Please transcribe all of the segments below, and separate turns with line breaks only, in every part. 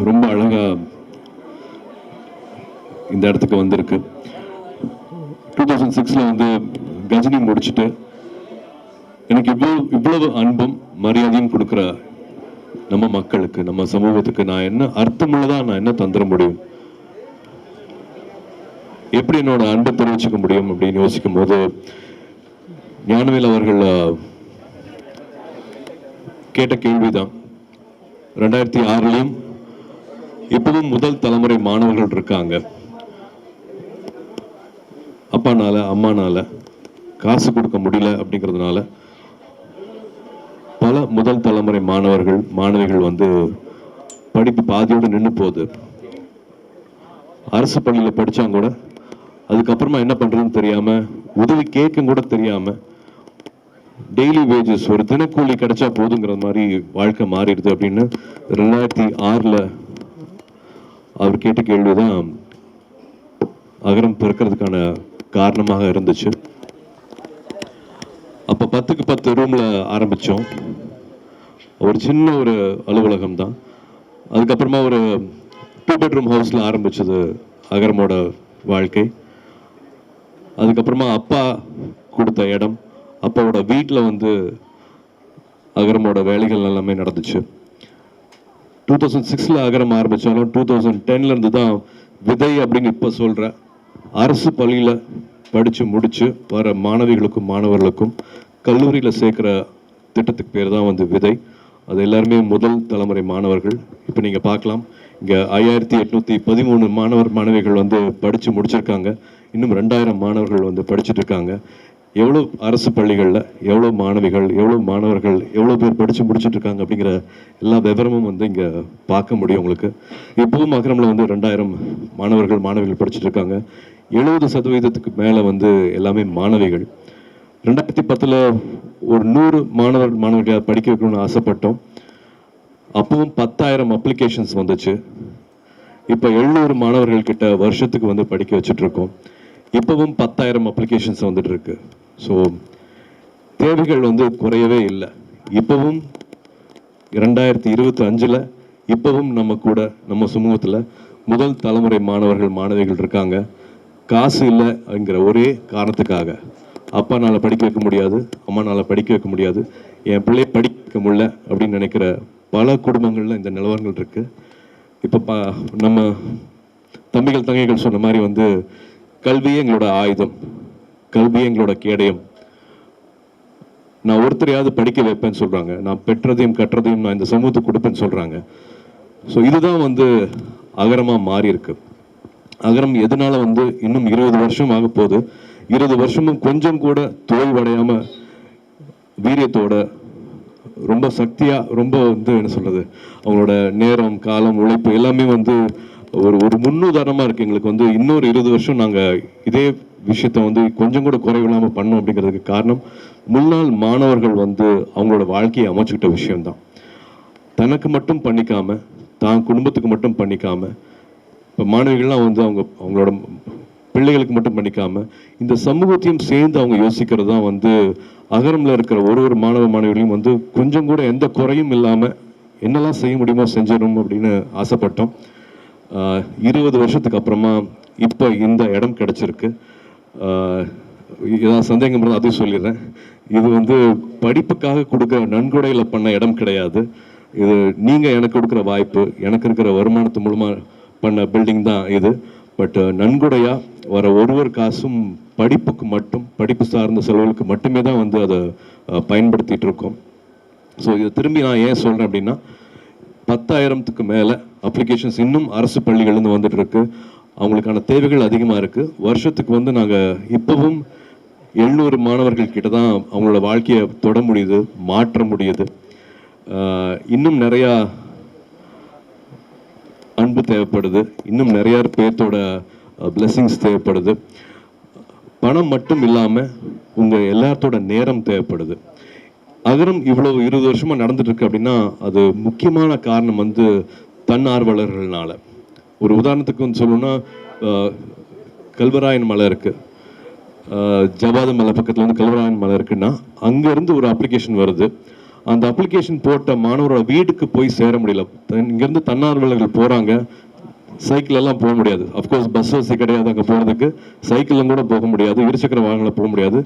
ரொம்ப அழகாக இந்த இடத்துக்கு வந்திருக்கு. 2006 வந்து கஜினி முடிச்சுட்டு எனக்கு இவ்வளவு அன்பும் மரியாதையும் கொடுக்குற நம்ம மக்களுக்கு, நம்ம சமூகத்துக்கு நான் என்ன அர்த்தமுள்ளதா நான் என்ன தந்துட முடியும், எப்படி என்னோட அன்பை தெரிவிச்சுக்க முடியும் அப்படின்னு யோசிக்கும் போது ஞானவேல் அவர்கள் கேட்ட கேள்விதான். 2006 இப்பவும் முதல் தலைமுறை மாணவர்கள் இருக்காங்க. அப்பானால அம்மானால காசு கொடுக்க முடியல அப்படிங்கிறதுனால பல முதல் தலைமுறை மாணவிகள் வந்து படிப்பு பாதியோடு நின்று போகுது. அரசு பள்ளியில் படித்தாங்க கூட அதுக்கப்புறமா என்ன பண்ணுறதுன்னு தெரியாமல், உதவி கேட்கும் கூட தெரியாமல், டெய்லி வேஜஸ் ஒரு தினக்கூலி கிடைச்சா போதுங்கிற மாதிரி வாழ்க்கை மாறிடுது அப்படின்னு 2006 அவர் கேட்ட கேள்விதான் அகரம் பிறக்கிறதுக்கான காரணமாக இருந்துச்சு. அப்போ 10க்கு 10 ரூமில் ஆரம்பித்தோம். ஒரு சின்ன ஒரு அலுவலகம் தான். அதுக்கப்புறமா ஒரு 2 பெட்ரூம் ஹவுஸில் ஆரம்பிச்சது அகரமோட வாழ்க்கை. அதுக்கப்புறமா அப்பா கொடுத்த இடம், அப்பாவோட வீட்டில் வந்து அகரமோட வேலைகள் எல்லாமே நடந்துச்சு. 2006 அகரம் ஆரம்பித்தாலும் 2010 தான் விதை அப்படின்னு இப்போ சொல்கிற அரசு பள்ளியில் படித்து முடித்து வர மாணவிகளுக்கும் மாணவர்களுக்கும் கல்லூரியில் சேர்க்குற திட்டத்துக்கு பேர் தான் வந்து விதை. அது எல்லாருமே முதல் தலைமுறை மாணவர்கள். இப்போ நீங்கள் பார்க்கலாம், இங்கே 5813 மாணவிகள் வந்து படித்து முடிச்சிருக்காங்க. இன்னும் 2000 மாணவர்கள் வந்து படிச்சுட்டு இருக்காங்க. எவ்வளோ அரசு பள்ளிகளில் எவ்வளோ மாணவிகள், எவ்வளோ மாணவர்கள், எவ்வளோ பேர் படித்து முடிச்சுட்டு இருக்காங்க அப்படிங்கிற எல்லா விவரமும் வந்து இங்கே பார்க்க முடியும் உங்களுக்கு. இப்போவும் அகரமில் வந்து 2000 மாணவிகள் படிச்சுட்டு இருக்காங்க. 70% மேலே வந்து எல்லாமே மாணவிகள். 2010 ஒரு 100 மாணவர்களை படிக்க வைக்கணும்னு ஆசைப்பட்டோம். அப்பவும் 10,000 அப்ளிகேஷன்ஸ் வந்துச்சு. இப்போ 700 மாணவர்கள் கிட்ட வருஷத்துக்கு வந்து படிக்க வச்சுட்டு இருக்கோம். இப்போவும் 10,000 அப்ளிகேஷன்ஸ் வந்துட்டு இருக்கு. ஸோ தேவைகள் வந்து குறையவே இல்லை. இப்போவும் 2025 இப்போவும் நம்ம கூட நம்ம சமூகத்தில் முதல் தலைமுறை மாணவிகள் இருக்காங்க. காசு இல்லைங்கிற ஒரே காரணத்துக்காக அப்பானால் படிக்க வைக்க முடியாது, அம்மானால் படிக்க வைக்க முடியாது, என் பிள்ளையை படிக்க வைக்க முடியல அப்படின்னு நினைக்கிற பல குடும்பங்களில் இந்த நிலவரங்கள் இருக்குது. இப்போ நம்ம தம்பிகள் தங்கைகள் சொன்ன மாதிரி வந்து கல்வியே எங்களோட ஆயுதம், கல்வியே எங்களோட கேடயம். நான் ஒருத்தரையாவது படிக்க வைப்பேன்னு சொல்கிறாங்க. நான் பெற்றதையும் கற்றதையும் நான் இந்த சமூகத்துக்கு கொடுப்பேன்னு சொல்கிறாங்க. ஸோ இதுதான் வந்து அகரமாக மாறி இருக்கு. அகரம் எதனால வந்து இன்னும் 20 வருஷம் ஆக போகுது. 20 வருஷமும் கொஞ்சம் கூட தோல்வடையாமல் வீரியத்தோட ரொம்ப சக்தியாக, ரொம்ப வந்து என்ன சொல்கிறது, அவங்களோட நேரம் காலம் உழைப்பு எல்லாமே வந்து ஒரு முன்னுதாரணமாக இருக்குது எங்களுக்கு. வந்து இன்னொரு 20 வருஷம் நாங்கள் இதே விஷயத்த வந்து கொஞ்சம் கூட குறைவில்லாமல் பண்ணோம் அப்படிங்கிறதுக்கு காரணம் முன்னாள் மாணவர்கள் வந்து அவங்களோட வாழ்க்கையை அமைச்சுக்கிட்ட விஷயம்தான். தனக்கு மட்டும் பண்ணிக்காமல், தான் குடும்பத்துக்கு மட்டும் பண்ணிக்காமல், இப்போ மாணவிகள்லாம் வந்து அவங்களோட பிள்ளைகளுக்கு மட்டும் பண்ணிக்காமல் இந்த சமூகத்தையும் சேர்ந்து அவங்க யோசிக்கிறது தான் வந்து அகரமில் இருக்கிற ஒரு மாணவிகளையும் வந்து கொஞ்சம் கூட எந்த குறையும் இல்லாமல் என்னெல்லாம் செய்ய முடியுமோ செஞ்சிடணும் அப்படின்னு ஆசைப்பட்டோம். 20 வருஷத்துக்கு அப்புறமா இப்போ இந்த இடம் கிடச்சிருக்கு. ஏதாவது சந்தேகம் இருந்தால் அதையும் சொல்லிடுறேன். இது வந்து படிப்புக்காக கொடுக்குற நன்கொடையில் பண்ண இடம் கிடையாது. இது நீங்கள் எனக்கு கொடுக்குற வாய்ப்பு, எனக்கு இருக்கிற வருமானத்து மூலமாக பண்ண பில்டிங் தான் இது. பட் நன்கொடையாக வர ஒரு காசும் படிப்புக்கு மட்டும், படிப்பு சார்ந்த செலவுகளுக்கு மட்டுமே தான் வந்து அதை பயன்படுத்திகிட்டு இருக்கோம். ஸோ இதை திரும்பி நான் ஏன் சொல்கிறேன் அப்படின்னா, 10,000க்கு மேலே அப்ளிகேஷன்ஸ் இன்னும் அரசு பள்ளிகள்லேருந்து வந்துட்டு இருக்கு. அவங்களுக்கான தேவைகள் அதிகமாக இருக்குது. வருஷத்துக்கு வந்து நாங்கள் இப்போவும் 700 மாணவர்கள் கிட்ட தான் அவங்களோட வாழ்க்கையை தொட முடியுது, மாற்ற முடியுது. இன்னும் நிறையா அன்பு தேவைப்படுது, இன்னும் நிறைய பேர்த்தோட பிளெஸிங்ஸ் தேவைப்படுது. பணம் மட்டும் இல்லாமல் உங்கள் எல்லாத்தோட நேரம் தேவைப்படுது. அகரம் இவ்வளோ 20 வருஷமாக நடந்துட்டு இருக்கு அப்படின்னா அது முக்கியமான காரணம் வந்து தன்னார்வலர்கள்னால. ஒரு உதாரணத்துக்கு வந்து சொல்லணும்னா, கல்வராயன் மலை இருக்குது, ஜவாது மலை பக்கத்தில் வந்து கல்வராயன் மலை இருக்குன்னா அங்கேருந்து ஒரு அப்ளிகேஷன் வருது. அந்த அப்ளிகேஷன் போட்ட மாணவரோட வீட்டுக்கு போய் சேர முடியல. இங்கேருந்து தன்னார்வலர்கள் போகிறாங்க, சைக்கிள் எல்லாம் போக முடியாது. அஃப்கோர்ஸ் பஸ் வசதி கிடையாது, அங்கே போகிறதுக்கு சைக்கிளும் கூட போக முடியாது, இருசக்கர வாகனம் போக முடியாது.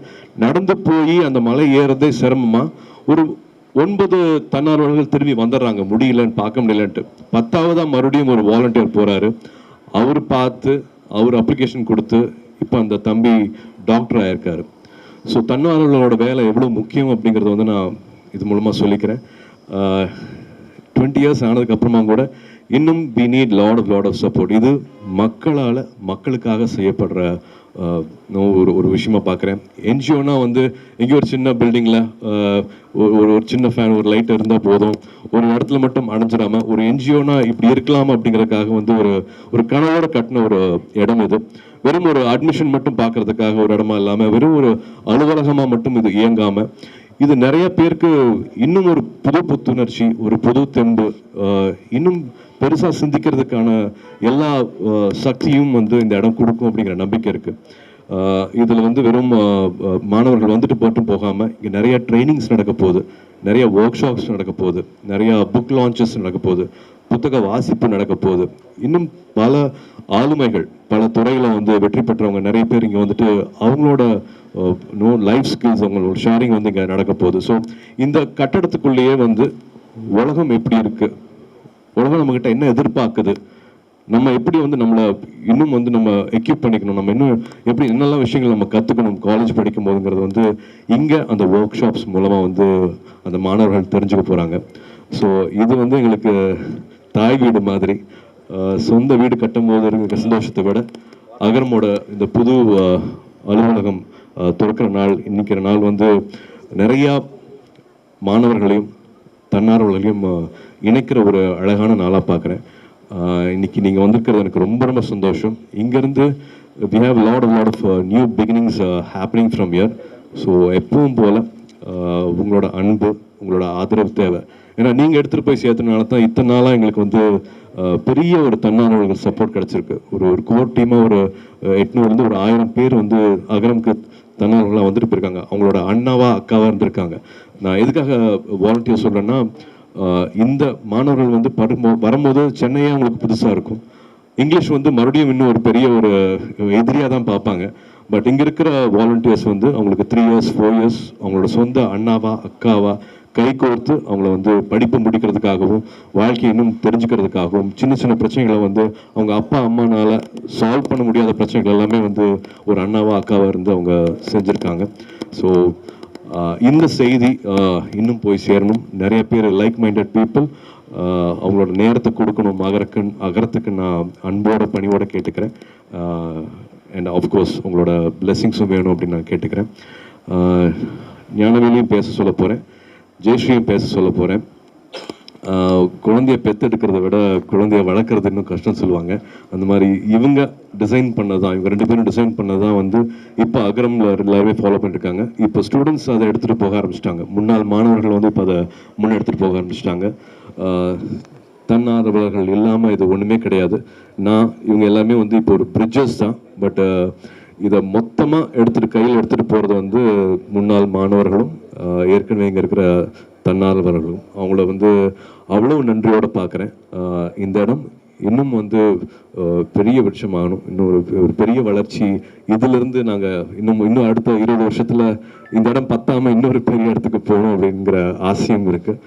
நடந்து போய் அந்த மலை ஏறதே சிரமமாக ஒரு 9 தன்னார்வலர்கள் திரும்பி வந்துடுறாங்க, முடியலன்னு பார்க்க முடியலன்ட்டு. 10ஆவதாக மறுபடியும் ஒரு வாலண்டியர் போகிறாரு. அவர் பார்த்து அவர் அப்ளிகேஷன் கொடுத்து இப்போ அந்த தம்பி டாக்டர் ஆயிருக்காரு. ஸோ தன்னார்வலர்களோட வேலை எவ்வளோ முக்கியம் அப்படிங்கிறத வந்து நான் இது மூலமாக சொல்லிக்கிறேன். 20 years ஆனதுக்கப்புறமா கூட இன்னும் we need lot of support. இது மக்களால் மக்களுக்காக செய்யப்படுற ஒரு விஷயமா பார்க்குறேன். என்ஜிஓனா வந்து எங்கேயோ ஒரு சின்ன பில்டிங்கில் ஒரு சின்ன ஃபேன், ஒரு லைட் இருந்தால் போதும், ஒரு இடத்துல மட்டும் அடைஞ்சிடாமல் ஒரு என்ஜிஓனா இப்படி இருக்கலாம் அப்படிங்கிறதுக்காக வந்து ஒரு கனவோட கட்டின ஒரு இடம் இது. வெறும் ஒரு அட்மிஷன் மட்டும் பார்க்கறதுக்காக ஒரு இடமா இல்லாமல், வெறும் ஒரு அலுவலகமாக மட்டும் இது இயங்காமல், இது நிறைய பேருக்கு இன்னும் ஒரு புது புத்துணர்ச்சி, ஒரு புது தெம்பு, இன்னும் பெருசாக சிந்திக்கிறதுக்கான எல்லா சக்தியும் வந்து இந்த இடம் கொடுக்கும் அப்படிங்கிற நம்பிக்கை இருக்குது. இதில் வந்து வெறும் மாணவர்கள் வந்துட்டு மட்டும் போகாமல் இங்கே நிறைய ட்ரைனிங்ஸ் நடக்க போகுது, நிறைய ஒர்க் ஷாப்ஸ் நடக்க போகுது, நிறைய புக் லான்ச்சஸ் நடக்க போகுது, புத்தக வாசிப்பு நடக்க போகுது. இன்னும் பல ஆளுமைகள், பல துறையில் வந்து வெற்றி பெற்றவங்க நிறைய பேர் இங்கே வந்துட்டு அவங்களோட லைஃப் ஸ்கில்ஸ், அவங்களோட ஷேரிங் வந்து இங்கே நடக்க போகுது. ஸோ இந்த கட்டடத்துக்குள்ளேயே வந்து உலகம் எப்படி இருக்குது, உலகம் நம்மக்கிட்ட என்ன எதிர்பார்க்குது, நம்ம எப்படி வந்து நம்மளை இன்னும் வந்து நம்ம எக்யூப் பண்ணிக்கணும், நம்ம இன்னும் எப்படி என்னெல்லாம் விஷயங்கள் நம்ம கற்றுக்கணும் காலேஜ் படிக்கும் போதுங்கிறது வந்து இங்கே அந்த ஒர்க் ஷாப்ஸ் மூலமாக வந்து அந்த மாணவர்கள் தெரிஞ்சுக்க போகிறாங்க. ஸோ இது வந்து எங்களுக்கு தாய் வீடு மாதிரி. சொந்த வீடு கட்டும் போது இருக்கிற சந்தோஷத்தை விட அகரமோட இந்த புது அலுவலகம் திறக்கிற நாள், இன்னைக்கிற நாள் வந்து நிறையா மாணவர்களையும் தன்னார்வலர்களையும் இணைக்கிற ஒரு அழகான நாளாக பார்க்குறேன். இன்னைக்கு நீங்கள் வந்திருக்கிறது எனக்கு ரொம்ப ரொம்ப சந்தோஷம். இங்கேருந்து we have a lot of new beginnings happening from here. So எப்பவும் போல் உங்களோட அன்பு, உங்களோட ஆதரவு தேவை. ஏன்னா நீங்கள் எடுத்துகிட்டு போய் சேர்த்தனால தான் இத்தனை நாளாக எங்களுக்கு வந்து பெரிய ஒரு தன்னார்வலர்கள் சப்போர்ட் கிடச்சிருக்கு. ஒரு கோர் டீமாக ஒரு 800 ஒரு 1000 பேர் வந்து அகரமுக்கு தன்னார்வலர்களாக வந்துட்டு போயிருக்காங்க. அவங்களோட அண்ணாவா அக்காவாக இருந்திருக்காங்க. நான் எதுக்காக வாலண்டியர் சொல்கிறேன்னா, இந்த மாணவர்கள் வந்து வரும்போது சென்னையே அவங்களுக்கு புதுசாக இருக்கும். இங்கிலீஷ் வந்து மறுபடியும் இன்னும் ஒரு பெரிய ஒரு எதிரியாக தான் பார்ப்பாங்க. பட் இங்கே இருக்கிற வாலண்டியர்ஸ் வந்து அவங்களுக்கு 3 years 4 years அவங்களோட சொந்த அண்ணாவா அக்காவா கை கோர்த்து அவங்கள வந்து படிப்பு முடிக்கிறதுக்காகவும் வாழ்க்கையை இன்னும் தெரிஞ்சுக்கிறதுக்காகவும் சின்ன சின்ன பிரச்சனைகளை வந்து அவங்க அப்பா அம்மானால சால்வ் பண்ண முடியாத பிரச்சனைகள் எல்லாமே வந்து ஒரு அண்ணாவா அக்காவா இருந்து அவங்க செஞ்சுருக்காங்க. ஸோ இந்த செய்தி இன்னும் போய் சேரணும். நிறைய பேர் லைக் மைண்டட் பீப்புள் அவங்களோட நேரத்தை கொடுக்கணும் அகரத்துக்கு நான் அன்போட பணியோட கேட்டுக்கிறேன். அண்ட் ஆஃப்கோர்ஸ் உங்களோட பிளெஸிங்ஸும் வேணும் அப்படின்னு நான் கேட்டுக்கிறேன். ஞானவேலியும் பேச சொல்ல போகிறேன், ஜெயஸ்ரீயும் பேச சொல்ல போகிறேன். குழந்தைய பெற்றெடுக்கிறத விட குழந்தைய வளர்க்குறது இன்னும் கஷ்டம் சொல்லுவாங்க. அந்த மாதிரி இவங்க டிசைன் பண்ணதான், இவங்க 2 பேரும் டிசைன் பண்ணதான் வந்து இப்போ அகரமில் எல்லாருமே ஃபாலோ பண்ணியிருக்காங்க. இப்போ ஸ்டூடெண்ட்ஸ் அதை எடுத்துகிட்டு போக ஆரம்பிச்சிட்டாங்க. முன்னாள் மாணவர்கள் வந்து இப்போ அதை முன்னே எடுத்துகிட்டு போக ஆரம்பிச்சிட்டாங்க. தன்னார்வலர்கள் இல்லாமல் இது ஒன்றுமே கிடையாது. இவங்க எல்லாமே வந்து இப்போ ஒரு பிரிட்ஜஸ் தான். பட் இதை மொத்தமாக கையில் எடுத்துகிட்டு போகிறது வந்து முன்னாள் மாணவர்களும் ஏற்கனவே இங்கே இருக்கிற தன்னார்வலர்களும். அவங்கள வந்து அவ்வளோ நன்றியோடு பார்க்குறேன். இந்த இடம் இன்னும் வந்து பெரிய விருட்சமாகணும், இன்னும் ஒரு பெரிய வளர்ச்சி. இதிலிருந்து நாங்கள் இன்னும் அடுத்த 20 வருஷத்தில் இந்த இடம் பத்தாமல் இன்னொரு பெரிய இடத்துக்கு போகணும் அப்படிங்கிற ஆசையும் இருக்குது.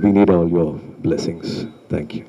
We need all your blessings. Thank you.